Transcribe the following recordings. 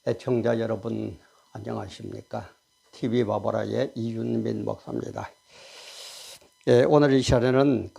애청자 여러분 안녕하십니까? TV 바보라의 이윤민 목사입니다. 오늘 이 시간에는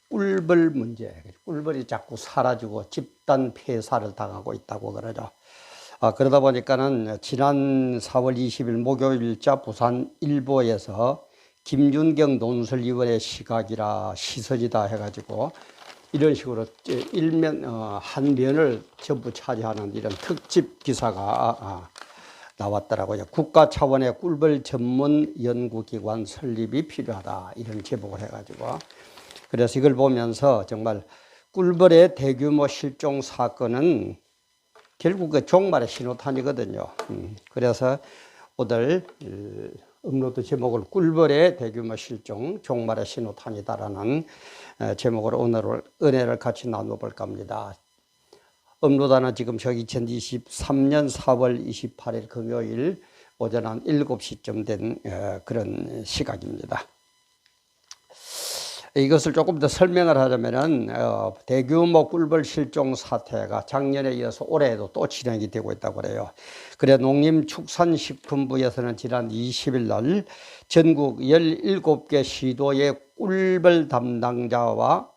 꿀벌 문제, 꿀벌이 자꾸 사라지고 집단 폐사를 당하고 있다고 그러죠. 그러다 보니까는 지난 4월 20일 목요일자 부산일보에서 김준경 논설위원의 시각이라 시서지다 해가지고 이런 식으로 한 면을 전부 차지하는 이런 특집 기사가 나왔더라고요. 국가 차원의 꿀벌 전문 연구기관 설립이 필요하다, 이런 제목을 해가지고. 그래서 이걸 보면서 정말 꿀벌의 대규모 실종 사건은 결국 그 종말의 신호탄이거든요. 그래서 오늘 업로드 제목을 꿀벌의 대규모 실종, 종말의 신호탄이다라는 제목으로 오늘 은혜를 같이 나눠볼까 합니다. 업로드는 지금 2023년 4월 28일 금요일 오전 한 7시쯤 된 그런 시각입니다. 이것을 조금 더 설명을 하자면은 대규모 꿀벌 실종 사태가 작년에 이어서 올해에도 또 진행이 되고 있다고 그래요. 그래 농림축산식품부에서는 지난 20일 날 전국 17개 시도의 꿀벌 담당자와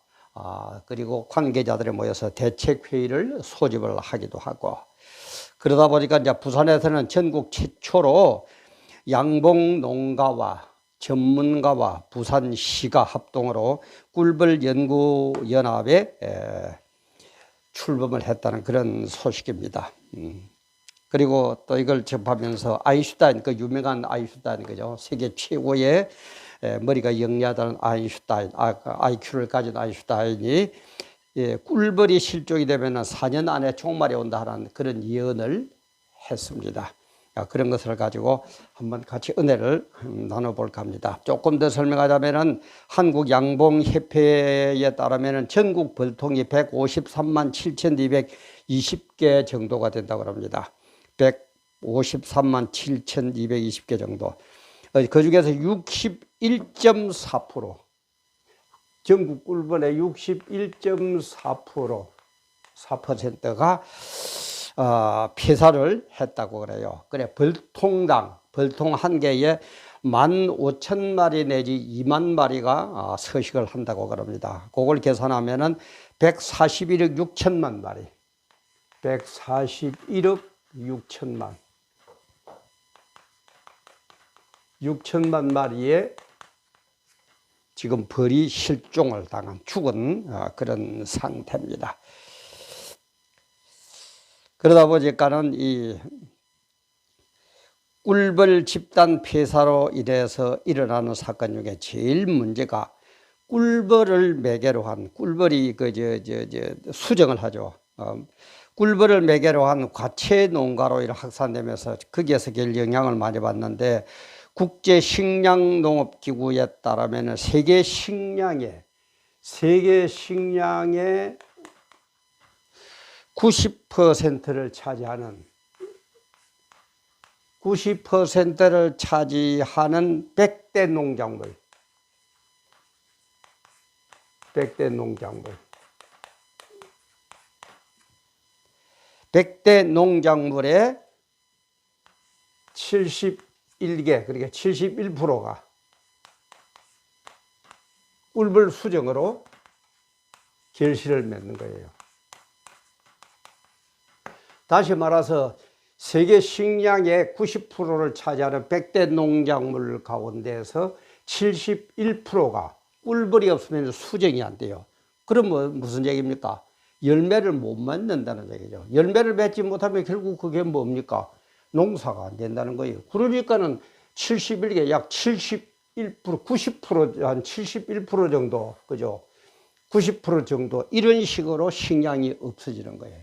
그리고 관계자들이 모여서 대책회의를 소집을 하기도 하고, 그러다 보니까 이제 부산에서는 전국 최초로 양봉농가와 전문가와 부산시가 합동으로 꿀벌 연구연합에 출범을 했다는 그런 소식입니다. 그리고 또 이걸 접하면서 아인슈타인, 그 유명한 아인슈타인, 그죠? 세계 최고의 머리가 영리하다는 아인슈타인, IQ를 가진 아인슈타인이 꿀벌이 실종이 되면 4년 안에 종말이 온다 하는 그런 예언을 했습니다. 그런 것을 가지고 한번 같이 은혜를 나눠볼까 합니다. 조금 더 설명하자면은 한국양봉협회에 따르면은 전국 벌통이 153만 7,220개 정도가 된다고 합니다. 153만 7,220개 정도. 그 중에서 61.4%, 전국 꿀벌의 61.4%, 4%가 폐사를 했다고 그래요. 그래, 벌통 한 개에 15,000마리 내지 2만 마리가 서식을 한다고 그럽니다. 그걸 계산하면은 141억 6천만 마리. 141억 6천만 마리의 지금 벌이 실종을 당한 죽은 그런 상태입니다. 그러다 보니까는 이 꿀벌 집단 폐사로 인해서 일어나는 사건 중에 제일 문제가 꿀벌을 매개로 한, 꿀벌이 수정을 하죠. 꿀벌을 매개로 한 과체 농가로 확산되면서 거기에서 영향을 많이 받는데, 국제 식량농업기구에 따르면 세계 식량의 90%를 차지하는 100대 농작물, 100대 농작물의 71개, 그러니까 71%가 꿀벌 수정으로 결실을 맺는 거예요. 다시 말해서 세계 식량의 90%를 차지하는 100대 농작물 가운데서 71%가 꿀벌이 없으면 수정이 안 돼요. 그럼 무슨 얘기입니까? 열매를 못 맺는다는 얘기죠. 열매를 맺지 못하면 결국 그게 뭡니까? 농사가 안 된다는 거예요. 그러니까는 71개, 약 71%, 90%, 한 71% 정도, 그죠? 90% 정도, 이런 식으로 식량이 없어지는 거예요.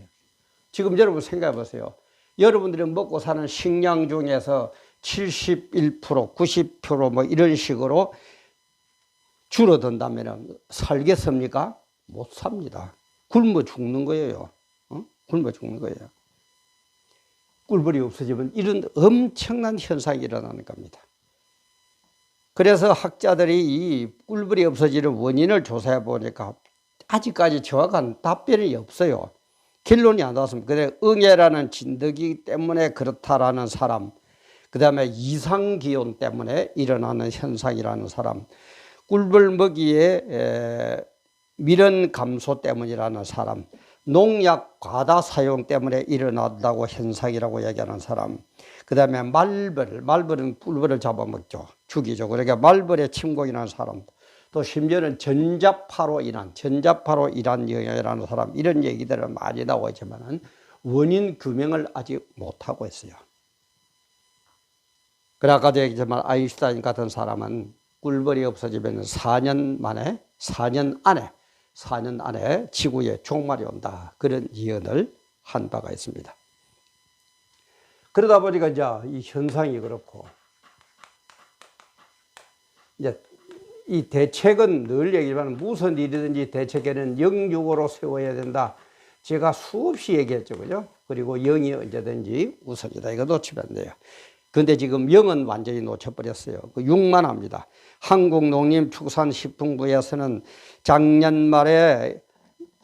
지금 여러분 생각해 보세요. 여러분들이 먹고 사는 식량 중에서 71%, 90% 뭐 이런 식으로 줄어든다면 살겠습니까? 못 삽니다. 굶어 죽는 거예요. 굶어 죽는 거예요. 꿀벌이 없어지면 이런 엄청난 현상이 일어나는 겁니다. 그래서 학자들이 이 꿀벌이 없어지는 원인을 조사해 보니까 아직까지 정확한 답변이 없어요. 결론이 안 나왔습니다. 그래 응애라는 진드기 때문에 그렇다라는 사람, 그 다음에 이상기온 때문에 일어나는 현상이라는 사람, 꿀벌먹이의 밀원 감소 때문이라는 사람, 농약 과다 사용 때문에 일어난다고 현상이라고 얘기하는 사람, 그 다음에 말벌은 꿀벌을 잡아먹죠. 죽이죠. 그러니까 말벌에 침공이라는 사람, 또 심지어는 전자파로 인한 영향이라는 사람, 이런 얘기들은 많이 나오고 있지만 원인 규명을 아직 못하고 있어요. 그래 아까도 얘기했지만 아인슈타인 같은 사람은 꿀벌이 없어지면 4년 안에 지구에 종말이 온다. 그런 예언을 한 바가 있습니다. 그러다 보니까 이제 이 현상이 그렇고, 이제 이 대책은 늘 얘기하지만 무슨 일이든지 대책에는 영육으로 세워야 된다. 제가 수없이 얘기했죠. 그죠? 그리고 영이 언제든지 우선이다. 이거 놓치면 안 돼요. 근데 지금 영은 완전히 놓쳐버렸어요. 그 육만 합니다. 한국농림축산식품부에서는 작년 말에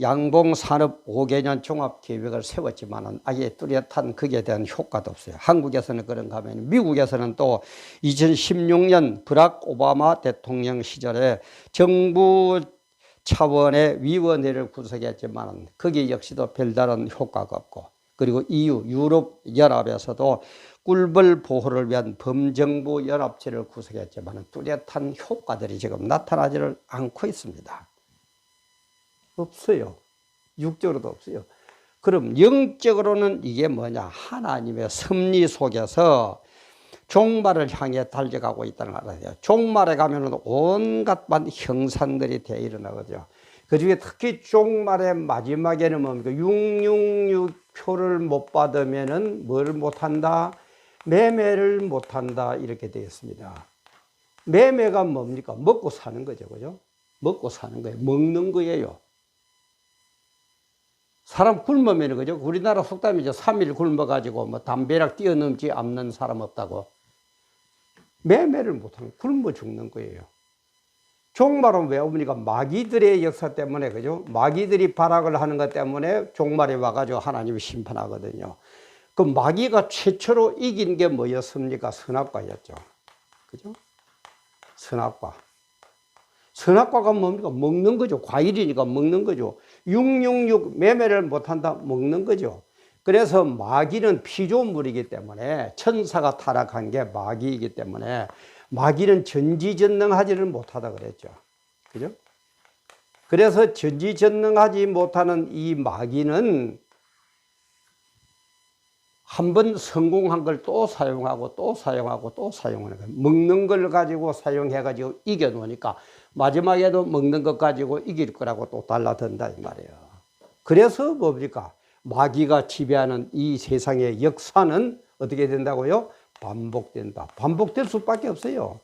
양봉산업 5개년 종합계획을 세웠지만 아예 뚜렷한 거기에 대한 효과도 없어요. 한국에서는 그런가 하면 미국에서는 또 2016년 버락 오바마 대통령 시절에 정부 차원의 위원회를 구성했지만 거기 역시도 별다른 효과가 없고, 그리고 EU 유럽 연합에서도 꿀벌 보호를 위한 범정부 연합체를 구성했지만 뚜렷한 효과들이 지금 나타나지를 않고 있습니다. 없어요. 육적으로도 없어요. 그럼 영적으로는 이게 뭐냐? 하나님의 섭리 속에서 종말을 향해 달려가고 있다는 걸 알아야 돼요. 종말에 가면은 온갖 형상들이 돼 일어나거든요. 그 중에 특히 종말의 마지막에는 뭡니까? 666표를 못 받으면은 뭘 못한다? 매매를 못한다. 이렇게 되어 있습니다. 매매가 뭡니까? 먹고 사는 거죠. 그죠? 먹고 사는 거예요. 먹는 거예요. 사람 굶으면, 그죠? 우리나라 속담이죠. 3일 굶어가지고 뭐 담배락 뛰어넘지 않는 사람 없다고. 매매를 못하면 굶어 죽는 거예요. 종말은 왜 옵니까? 마귀들의 역사 때문에, 그죠? 마귀들이 발악을 하는 것 때문에 종말이 와가지고 하나님이 심판하거든요. 그 마귀가 최초로 이긴 게 뭐였습니까? 선악과였죠. 그죠? 선악과. 선악과가 뭡니까? 먹는 거죠. 과일이니까 먹는 거죠. 666 매매를 못한다? 먹는 거죠. 그래서 마귀는 피조물이기 때문에, 천사가 타락한 게 마귀이기 때문에 마귀는 전지전능하지를 못하다 그랬죠. 그죠? 그래서 전지전능하지 못하는 이 마귀는 한번 성공한 걸 또 사용하고 또 사용하고 또 사용하는 거예요. 먹는 걸 가지고 사용해가지고 이겨놓으니까 마지막에도 먹는 것 가지고 이길 거라고 또 달라든다 이 말이에요. 그래서 뭡니까? 마귀가 지배하는 이 세상의 역사는 어떻게 된다고요? 반복된다. 반복될 수밖에 없어요.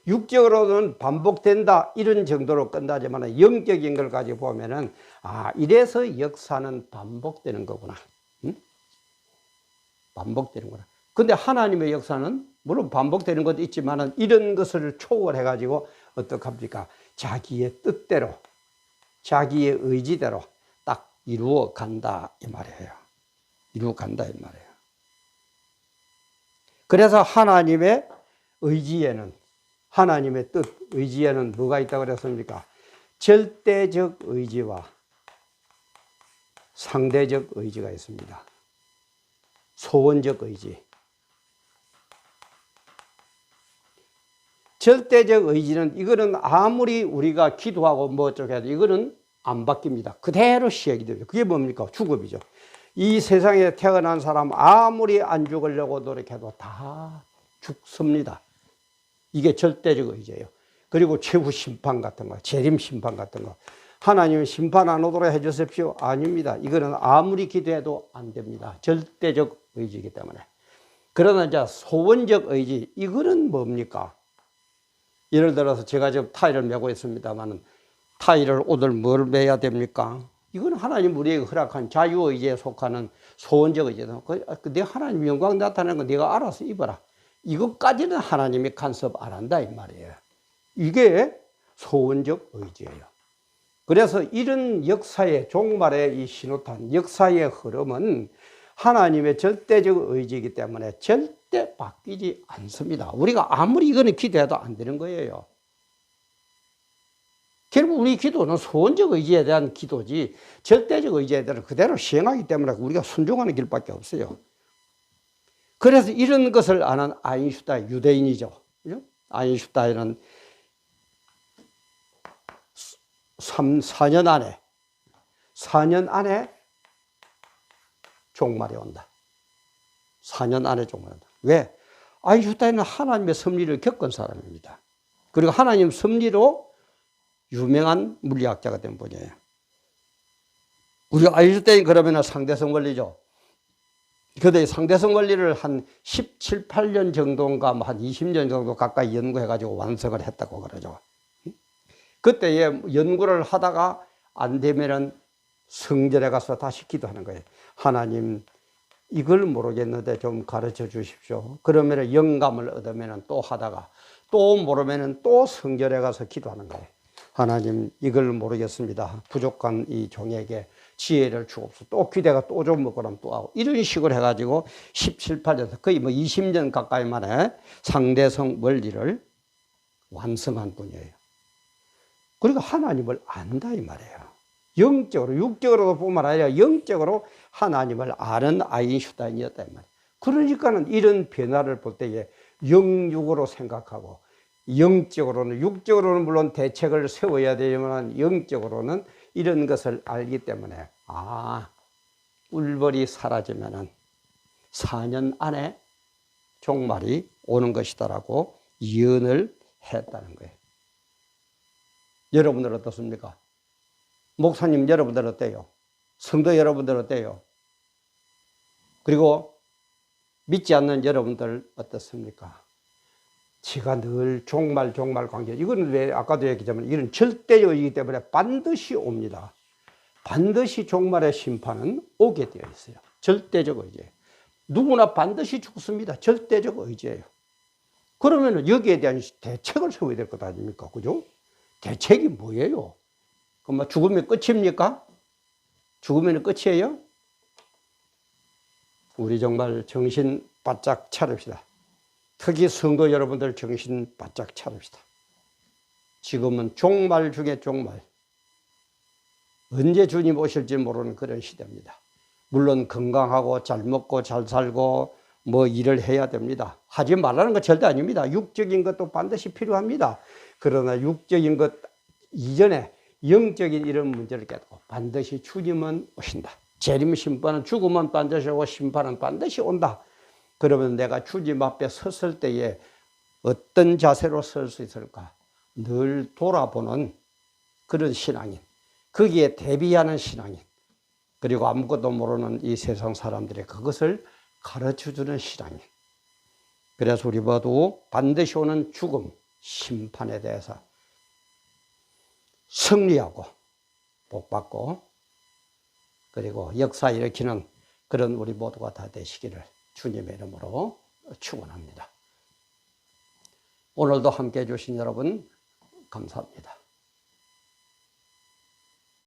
육적으로는 반복된다 이런 정도로 끝나지만 영적인 걸 가지고 보면은 이래서 역사는 반복되는 거구나. 응? 반복되는구나. 근데 하나님의 역사는 물론 반복되는 것도 있지만 이런 것을 초월해 가지고 어떡합니까? 자기의 뜻대로, 자기의 의지대로 딱 이루어 간다 이 말이에요. 이루어 간다 이 말이에요. 그래서 하나님의 의지에는, 하나님의 뜻, 의지에는 뭐가 있다고 그랬습니까? 절대적 의지와 상대적 의지가 있습니다. 소원적 의지. 절대적 의지는 이거는 아무리 우리가 기도하고 뭐 어쩌게 해도 이거는 안 바뀝니다. 그대로 시행이 됩니다. 그게 뭡니까? 죽음이죠. 이 세상에 태어난 사람 아무리 안 죽으려고 노력해도 다 죽습니다. 이게 절대적 의지예요. 그리고 최후 심판 같은 거, 재림 심판 같은 거. 하나님은 심판 안 오도록 해주십시오. 아닙니다. 이거는 아무리 기도해도 안 됩니다. 절대적 의지이기 때문에. 그러나 이제 소원적 의지, 이거는 뭡니까? 예를 들어서 제가 지금 타이를 메고 있습니다만 타이를 오늘 뭘 매야 됩니까? 이건 하나님 우리에게 허락한 자유의지에 속하는 소원적 의지다. 내 하나님 영광 나타나는 거 네가 알아서 입어라. 이것까지는 하나님이 간섭 안 한다 이 말이에요. 이게 소원적 의지예요. 그래서 이런 역사의 종말의 이 신호탄, 역사의 흐름은 하나님의 절대적 의지이기 때문에 절대 바뀌지 않습니다. 우리가 아무리 이거는 기도해도 안 되는 거예요. 결국 우리 기도는 소원적 의지에 대한 기도지 절대적 의지에 대한 그대로 시행하기 때문에 우리가 순종하는 길밖에 없어요. 그래서 이런 것을 아는 아인슈타인, 유대인이죠. 아인슈타인은 4년 안에 종말이 온다. 4년 안에 종말이 온다. 왜? 아인슈타인은 하나님의 섭리를 겪은 사람입니다. 그리고 하나님 섭리로 유명한 물리학자가 된 분이에요. 우리 아인슈타인 그러면 상대성 원리죠. 그때 상대성 원리를 한 17, 8년 정도인가 한 20년 정도 가까이 연구해가지고 완성을 했다고 그러죠. 그때에 연구를 하다가 안 되면은 성전에 가서 다시 기도하는 거예요. 하나님, 이걸 모르겠는데 좀 가르쳐 주십시오. 그러면 영감을 얻으면 또 하다가 또 모르면 또 성전에 가서 기도하는 거예요. 하나님, 이걸 모르겠습니다. 부족한 이 종에게 지혜를 주옵소서. 또 기대가 또 좀 먹으라면 또 하고. 이런 식으로 해가지고 17, 8년, 거의 20년 가까이 만에 상대성 원리를 완성한 분이에요. 그리고 하나님을 안다 이 말이에요. 영적으로, 육적으로도 뿐만 아니라 영적으로 하나님을 아는 아인슈타인이었다 이 말이에요. 그러니까는 이런 변화를 볼 때에 영육으로 생각하고 영적으로는, 육적으로는 물론 대책을 세워야 되지만 영적으로는 이런 것을 알기 때문에 꿀벌이 사라지면은 4년 안에 종말이 오는 것이다라고 예언을 했다는 거예요. 여러분들 어떻습니까? 목사님 여러분들 어때요? 성도 여러분들 어때요? 그리고 믿지 않는 여러분들 어떻습니까? 제가 늘 종말 관계, 이거는 왜 아까도 얘기했지만 이런 절대적이기 때문에 반드시 옵니다. 반드시 종말의 심판은 오게 되어 있어요. 절대적 의지예요. 누구나 반드시 죽습니다. 절대적 의지예요. 그러면 여기에 대한 대책을 세워야 될 것 아닙니까? 그죠? 대책이 뭐예요? 그럼 죽으면 끝입니까? 죽으면 끝이에요? 우리 정말 정신 바짝 차립시다. 특히 성도 여러분들 정신 바짝 차립시다. 지금은 종말 중에 종말. 언제 주님 오실지 모르는 그런 시대입니다. 물론 건강하고 잘 먹고 잘 살고 뭐 일을 해야 됩니다. 하지 말라는 건 절대 아닙니다. 육적인 것도 반드시 필요합니다. 그러나 육적인 것 이전에 영적인 이런 문제를 깨닫고 반드시 주님은 오신다. 재림 심판은 죽음은 반드시 오고 심판은 반드시 온다. 그러면 내가 주님 앞에 섰을 때에 어떤 자세로 설 수 있을까? 늘 돌아보는 그런 신앙인, 거기에 대비하는 신앙인, 그리고 아무것도 모르는 이 세상 사람들의 그것을 가르쳐주는 신앙인. 그래서 우리 모두 반드시 오는 죽음, 심판에 대해서 승리하고 복받고 그리고 역사 일으키는 그런 우리 모두가 다 되시기를 주님의 이름으로 축원합니다. 오늘도 함께해 주신 여러분 감사합니다.